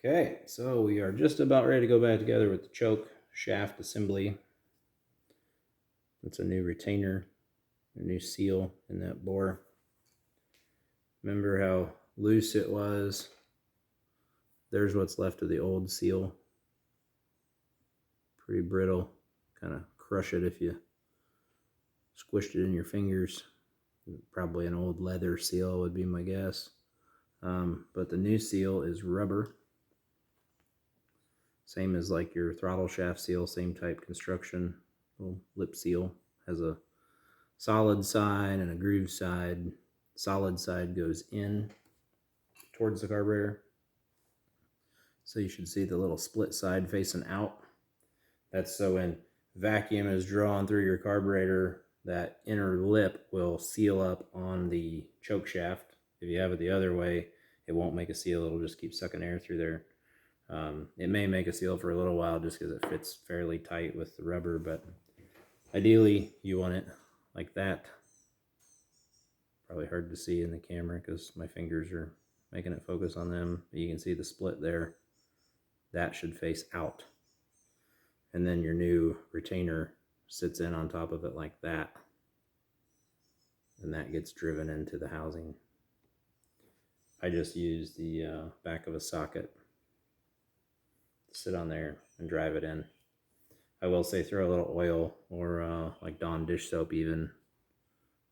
Okay, so we are just about ready to go back together with the choke shaft assembly. It's a new retainer, a new seal in that bore. Remember how loose it was? There's what's left of the old seal. Pretty brittle. Kind of crush it if you squished it in your fingers. Probably an old leather seal would be my guess. But the new seal is rubber. Same as like your throttle shaft seal, same type construction. Little lip seal. Has a solid side and a groove side. Solid side goes in towards the carburetor. So you should see the little split side facing out. That's so when vacuum is drawn through your carburetor, that inner lip will seal up on the choke shaft. If you have it the other way, it won't make a seal. It'll just keep sucking air through there. It may make a seal for a little while just because it fits fairly tight with the rubber, but ideally you want it like that. Probably hard to see in the camera because my fingers are making it focus on them. But you can see the split there. That should face out. And then your new retainer sits in on top of it like that. And that gets driven into the housing. I just use the back of a socket to sit on there and drive it in. I will say throw a little oil or like Dawn dish soap even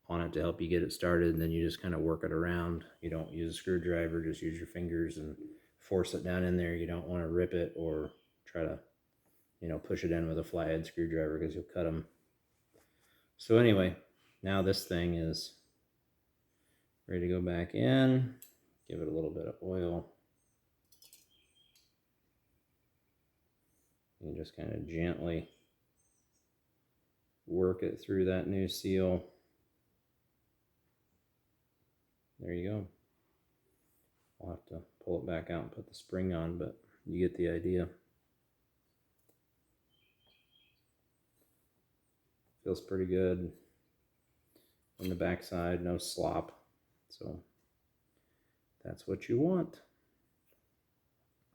on it to help you get it started, and then you just kind of work it around. You don't use a screwdriver, just use your fingers and force it down in there. You don't want to rip it or try to, push it in with a flathead screwdriver because you'll cut them. So anyway, now this thing is ready to go back in. Give it a little bit of oil. And just kind of gently work it through that new seal. There you go. I'll have to pull it back out and put the spring on, but you get the idea. Feels pretty good on the back side, no slop. So that's what you want.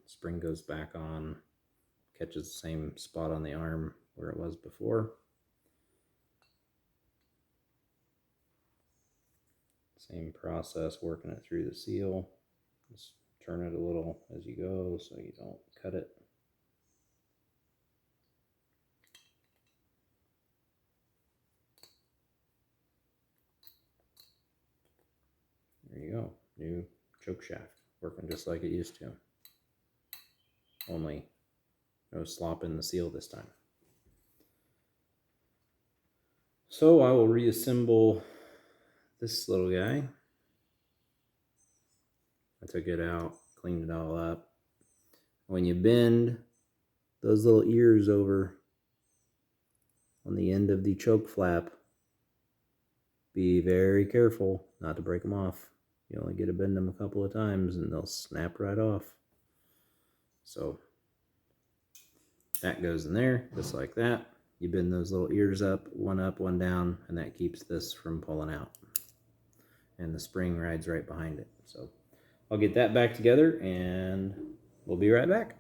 Spring goes back on, catches the same spot on the arm where it was before. Same process, working it through the seal. Just turn it a little as you go so you don't cut it. There you go, new choke shaft, working just like it used to. Only no slop in the seal this time. So I will reassemble this little guy. I took it out, cleaned it all up. When you bend those little ears over on the end of the choke flap, be very careful not to break them off. You only get to bend them a couple of times and they'll snap right off. So that goes in there just like that. You bend those little ears up, one down, and that keeps this from pulling out. And the spring rides right behind it. So I'll get that back together and we'll be right back.